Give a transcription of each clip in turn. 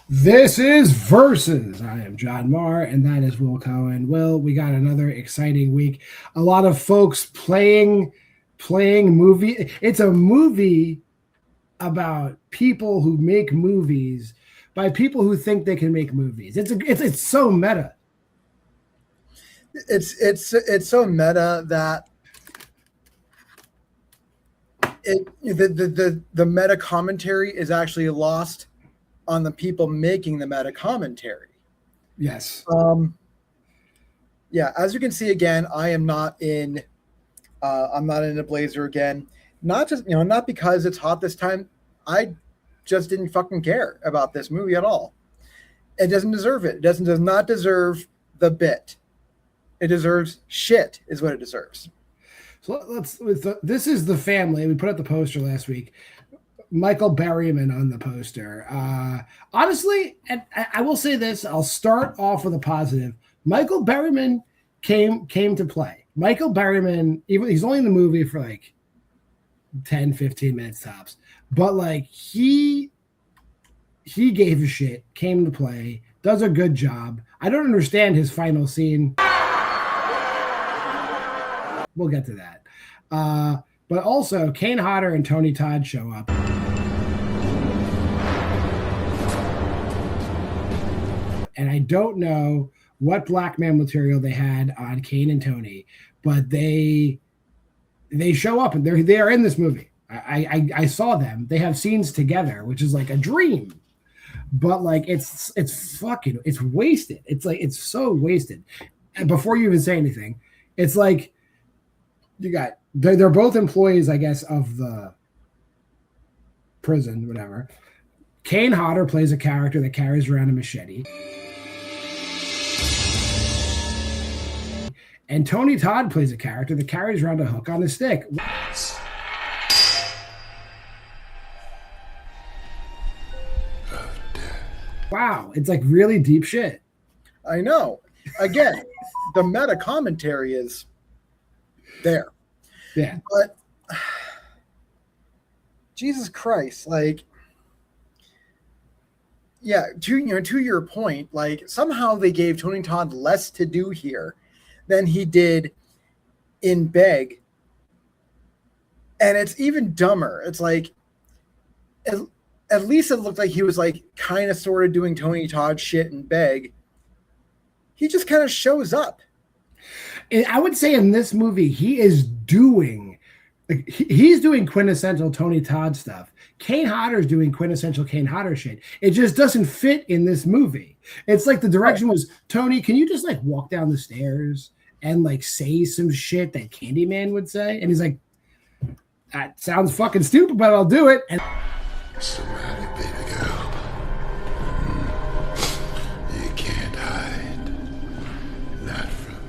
This is Versus. I am JWMaher, and that is Will Cohen. Will, we got another exciting week. A lot of folks playing movie. It's a movie about people who make movies by people who think they can make movies. It's so meta. It's so meta that the meta commentary is actually lost on the people making the meta commentary. Yes. Yeah. As you can see, again, I am not in. I'm not in a blazer again. Not because it's hot this time. I just didn't fucking care about this movie at all. It doesn't deserve it. It does not deserve the bit. It deserves shit, is what it deserves. So this is the family. We put up the poster last week. Michael Berryman on the poster. Honestly, and I will say this, I'll start off with a positive. Michael Berryman came to play. Michael Berryman, he's only in the movie for like 10, 15 minutes tops. But like he gave a shit, came to play, does a good job. I don't understand his final scene. We'll get to that. But also, Kane Hodder and Tony Todd show up. And I don't know what black man material they had on Kane and Tony, but they show up and they're in this movie. I saw them. They have scenes together, which is like a dream. But like it's wasted. It's so wasted. And before you even say anything, it's like they're both employees, I guess, of the prison, whatever. Kane Hodder plays a character that carries around a machete. And Tony Todd plays a character that carries around a hook on a stick. Wow, it's like really deep shit. I know. Again, the meta commentary is there. Yeah. But Jesus Christ, like, yeah, to your point, like somehow they gave Tony Todd less to do here than he did in Beg. And it's even dumber. It's like at least it looked like he was like kind of sort of doing Tony Todd shit in Beg. He just kind of shows up. I would say in this movie, he is doing he's doing quintessential Tony Todd stuff. Kane Hodder's doing quintessential Kane Hodder shit. It just doesn't fit in this movie. It's like the direction was, Tony, can you just like walk down the stairs and like say some shit that Candyman would say? And he's like, that sounds fucking stupid, but I'll do it. And what's the matter, baby girl? You can't hide. Not from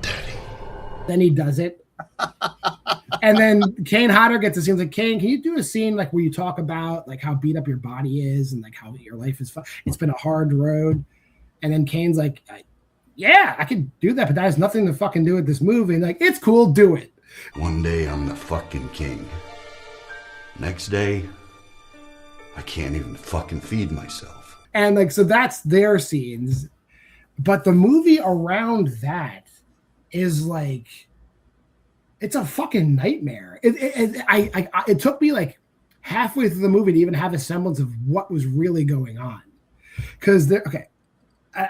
Daddy. Then he does it. And then Kane Hodder gets a scene like, Kane, can you do a scene like where you talk about like how beat up your body is and like how your life is it's been a hard road. And then Kane's like, yeah, I can do that, but that has nothing to fucking do with this movie. And like, it's cool, do it. One day I'm the fucking king. Next day, I can't even fucking feed myself. And like, so that's their scenes. But the movie around that is like, it's a fucking nightmare. It took me like halfway through the movie to even have a semblance of what was really going on. Because I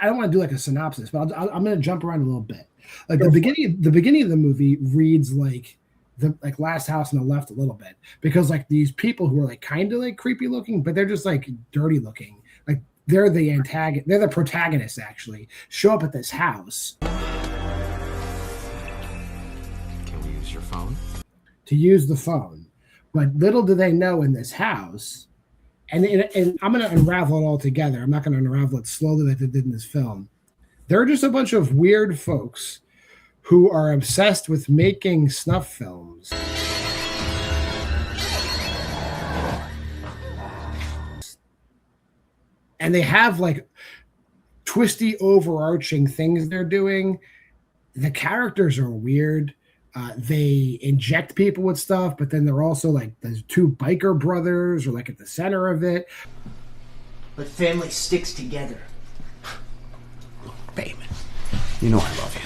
don't want to do like a synopsis, but I'm going to jump around a little bit. Like the beginning of the movie reads like the like Last House on the Left a little bit, because like these people who are like kind of like creepy looking, but they're just like dirty looking. Like they're the antagonist, they're the protagonists actually, show up at this house. Your phone to use the phone, but little do they know in this house, and I'm going to unravel it all together. I'm not going to unravel it slowly like they did in this film. They're just a bunch of weird folks who are obsessed with making snuff films. And they have like twisty overarching things they're doing. The characters are weird. They inject people with stuff, but then they're also like the two biker brothers are like at the center of it. but family sticks together. Babe, you know I love you.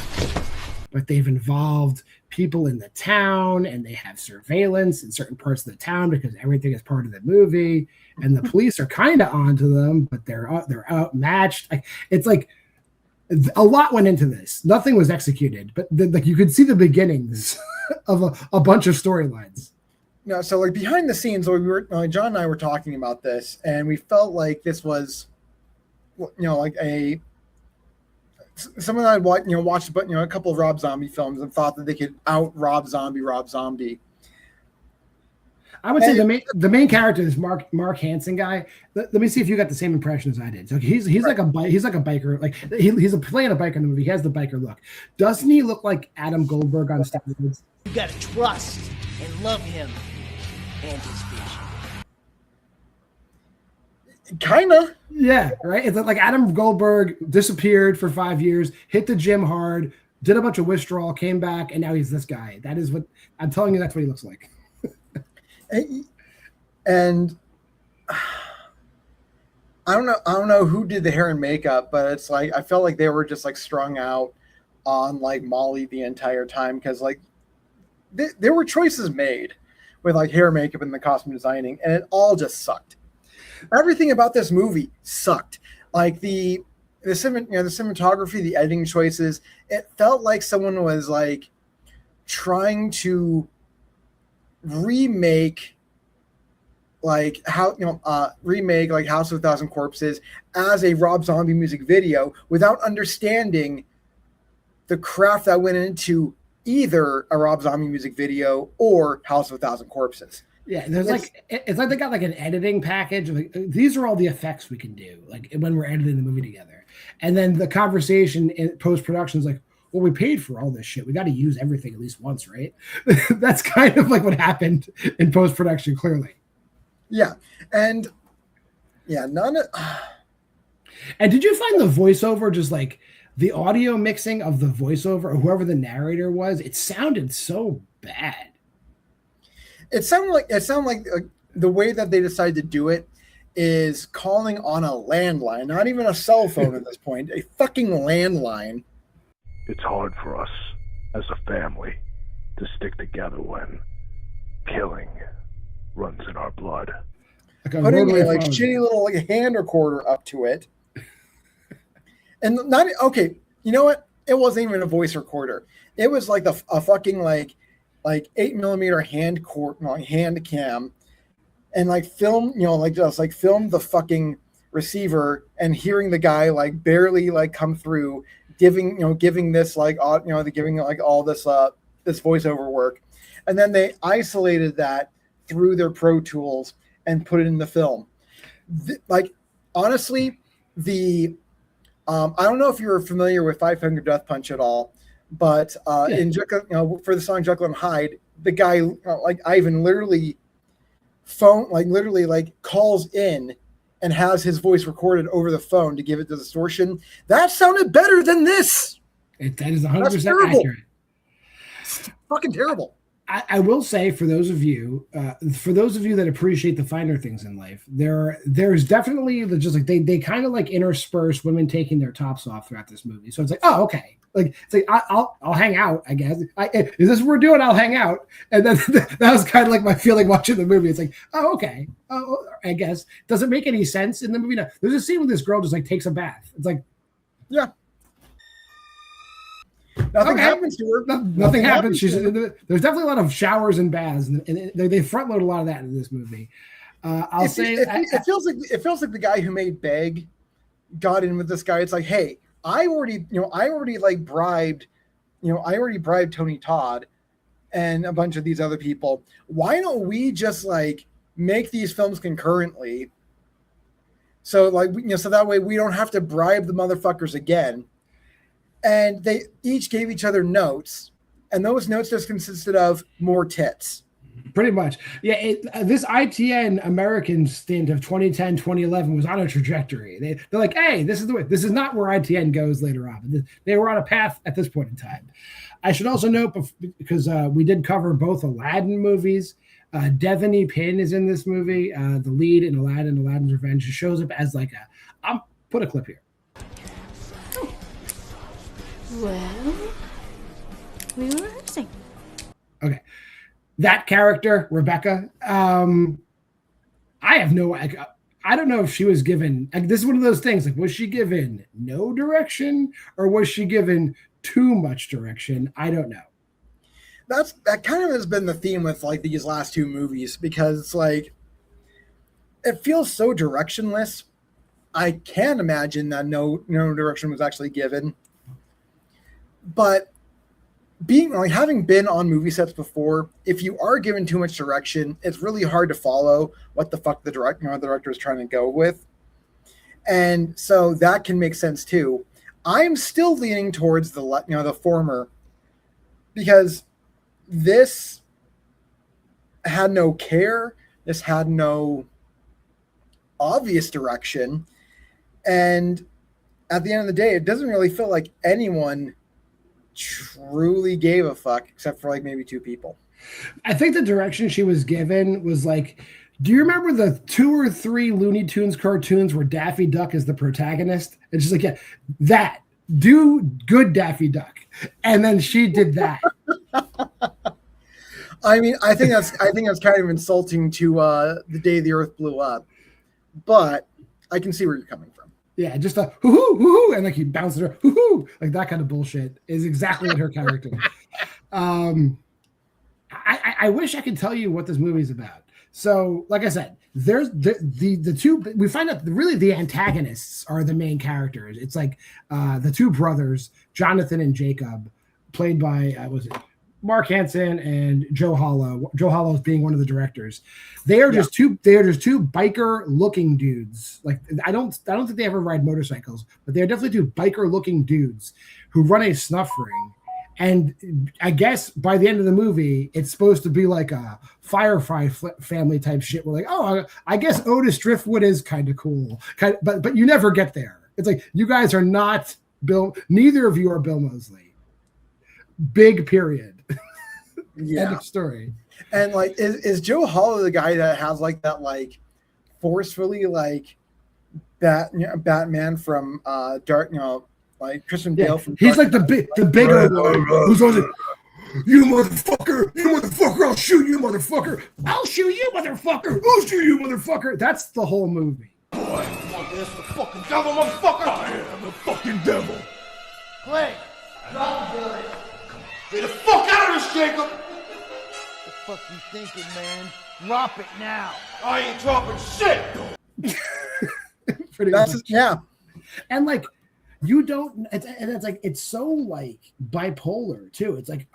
But they've involved people in the town, and they have surveillance in certain parts of the town because everything is part of the movie. And the police are kind of onto them, but they're outmatched. It's like a lot went into this. Nothing was executed, but like you could see the beginnings of a bunch of storylines. No, so like behind the scenes, we were John and I were talking about this, and we felt like this was, like someone I'd watched, a couple of Rob Zombie films and thought that they could out Rob Zombie. I would say the main character is Mark Hansen guy. Let me see if you got the same impression as I did. So he's right. He's like a biker. Like he's playing a biker in the movie. He has the biker look. Doesn't he look like Adam Goldberg on steroids? You gotta trust and love him and his vision. Kinda. Yeah, right. It's like Adam Goldberg disappeared for 5 years, hit the gym hard, did a bunch of withdrawal, came back, and now he's this guy. That is what I'm telling you. That's what he looks like. And I don't know who did the hair and makeup, but it's like I felt like they were just like strung out on like Molly the entire time, because like there were choices made with like hair, makeup, and the costume designing, and it all just sucked. Everything about this movie sucked. Like the cinematography, the editing choices, it felt like someone was like trying to remake like House of a Thousand Corpses as a Rob Zombie music video without understanding the craft that went into either a Rob Zombie music video or House of a Thousand Corpses. Yeah, it's like they got like an editing package. Like these are all the effects we can do, like when we're editing the movie together. And then the conversation in post production is like, well, we paid for all this shit. We got to use everything at least once, right? That's kind of like what happened in post production, clearly. Yeah, and yeah, none of. And did you find the voiceover just like the audio mixing of the voiceover or whoever the narrator was? It sounded so bad. It sounded like the way that they decided to do it is calling on a landline, not even a cell phone at this point, a fucking landline. It's hard for us as a family to stick together when killing runs in our blood. Putting a like shitty little like hand recorder up to it. And not okay, you know what? It wasn't even a voice recorder. It was like a fucking like 8mm hand cam, and like film, just like film the fucking receiver and hearing the guy like barely like come through, giving this like giving like all this this voiceover work, and then they isolated that through their Pro Tools and put it in the film. Like honestly, I don't know if you're familiar with Five Finger Death Punch at all, but in Jekyll, for the song Jekyll and Hyde, the guy like Ivan literally calls in and has his voice recorded over the phone to give it the distortion. That sounded better than this. That is 100% accurate. It's fucking terrible. I will say for those of you that appreciate the finer things in life, there's definitely just like they kind of like intersperse women taking their tops off throughout this movie. So it's like, oh, okay. Like it's like I'll hang out, I guess. Is this what we're doing? I'll hang out. And then that was kind of like my feeling watching the movie. It's like, oh, okay. Oh, I guess. Does it make any sense in the movie? No. There's a scene where this girl just like takes a bath. It's like, yeah. Nothing happens to her. Nothing happens. There's definitely a lot of showers and baths, and they front load a lot of that in this movie. It feels like the guy who made Beg got in with this guy. It's like, hey, I already bribed Tony Todd and a bunch of these other people. Why don't we just like make these films concurrently? So like, so that way we don't have to bribe the motherfuckers again. And they each gave each other notes, and those notes just consisted of more tits. Pretty much. Yeah, this ITN American stint of 2010, 2011 was on a trajectory. They're like, hey, this is the way. This is not where ITN goes later on. They were on a path at this point in time. I should also note, because we did cover both Aladdin movies, Devanny Pinn is in this movie. The lead in Aladdin's Revenge. She shows up as like I'll put a clip here. Well, we were rehearsing. Okay. That character, Rebecca, I have no, I don't know if she was given, like, this is one of those things, like, was she given no direction or was she given too much direction? I don't know. That kind of has been the theme with like these last two movies, because like it feels so directionless. I can't imagine that no direction was actually given. But being like having been on movie sets before, if you are given too much direction, it's really hard to follow what the fuck the director is trying to go with. And so that can make sense too. I'm still leaning towards the former, because this had no care. This had no obvious direction. And at the end of the day, it doesn't really feel like anyone truly gave a fuck, except for like maybe two people. I think the direction she was given was like, do you remember the 2 or 3 Looney Tunes cartoons where Daffy Duck is the protagonist? It's just like, yeah, that. Do good Daffy Duck. And then she did that. I mean, I think that's kind of insulting to the day the Earth blew up, but I can see where you're coming from. Yeah, just a hoo hoo, and like he bounces her hoo hoo, like that kind of bullshit is exactly what her character. I wish I could tell you what this movie's about. So, like I said, there's the two. We find out really the antagonists are the main characters. It's like the two brothers, Jonathan and Jacob, played by Mark Hansen and Joe Hollow. Joe Hollow is being one of the directors. They are just two biker-looking dudes. Like I don't think they ever ride motorcycles, but they are definitely two biker-looking dudes who run a snuff ring. And I guess by the end of the movie, it's supposed to be like a Firefly family type shit. We're like, oh, I guess Otis Driftwood is kind of cool, but you never get there. It's like you guys are not Bill. Neither of you are Bill Moseley. Big period. Yeah. End of story. And like, is Joe Hollow the guy that has like that like forcefully like Batman from Dark, like Christian Bale from he's Dark like the bigger one who's always like, you motherfucker, I'll shoot you, motherfucker, I'll shoot you, motherfucker. That's the whole movie. That's the fucking devil, motherfucker. I am the fucking devil. Clay, drop the bullet. Get the fuck out of this, Jacob. What the fuck you thinking, man? Drop it now. I ain't dropping shit. Pretty much. Yeah. And like, you don't, it's like, it's so like bipolar too. It's like,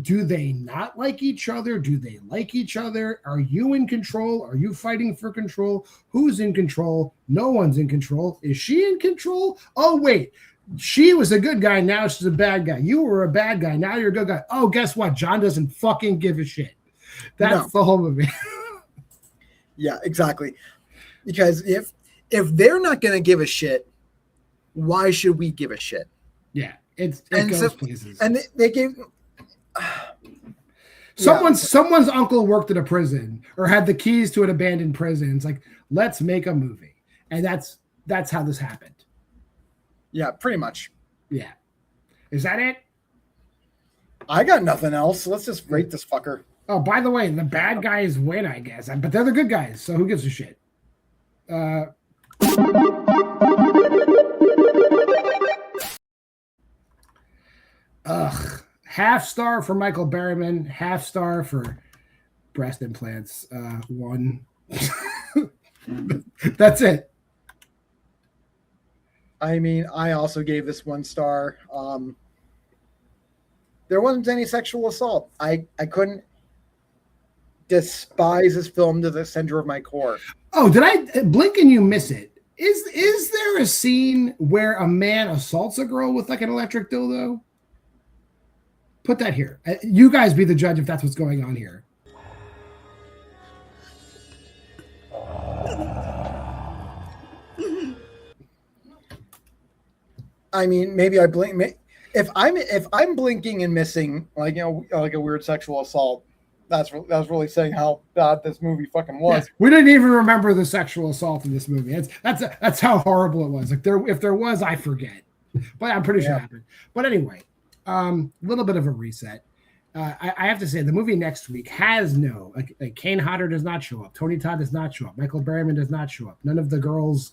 do they not like each other? Do they like each other? Are you in control? Are you fighting for control? Who's in control? No one's in control. Is she in control? Oh, wait. She was a good guy. Now she's a bad guy. You were a bad guy. Now you're a good guy. Oh, guess what? John doesn't fucking give a shit. That's the whole movie. Yeah, exactly. Because if they're not going to give a shit, why should we give a shit? Yeah, it goes places. And they gave someone's uncle worked at a prison or had the keys to an abandoned prison. It's like, let's make a movie, and that's how this happened. Yeah, pretty much. Yeah, is that it? I got nothing else. Let's just rate this fucker. Oh, by the way, the bad guys win, I guess, but they're the good guys, so who gives a shit? Half star for Michael Berryman, half star for breast implants. 1. That's it. I mean, I also gave this 1 star. There wasn't any sexual assault. I couldn't despise this film to the center of my core. Oh, did I blink and you miss it? Is there a scene where a man assaults a girl with like an electric dildo? Put that here. You guys be the judge if that's what's going on here. I mean, maybe I blink. If I'm blinking and missing, like like a weird sexual assault, That's really saying how bad this movie fucking was. Yeah, we didn't even remember the sexual assault in this movie. That's how horrible it was. Like if there was, I forget, but I'm pretty sure it happened. But anyway, a little bit of a reset. I have to say the movie next week has no like Kane Hodder does not show up. Tony Todd does not show up. Michael Berryman does not show up. None of the girls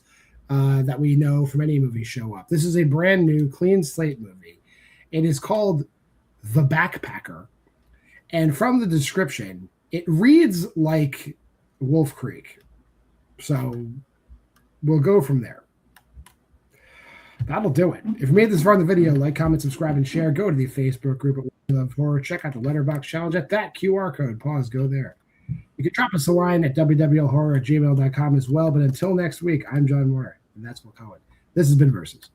that we know from any movie show up. This is a brand new clean slate movie. It is called The Backpacker. And from the description, it reads like Wolf Creek. So we'll go from there. That'll do it. If you made this far in the video, like, comment, subscribe, and share. Go to the Facebook group at We Love Horror. Check out the Letterboxd challenge at that QR code. Pause. Go there. You can drop us a line at WWLHorror@gmail.com as well. But until next week, I'm JWMaher, and that's Will Cohen. This has been Versus.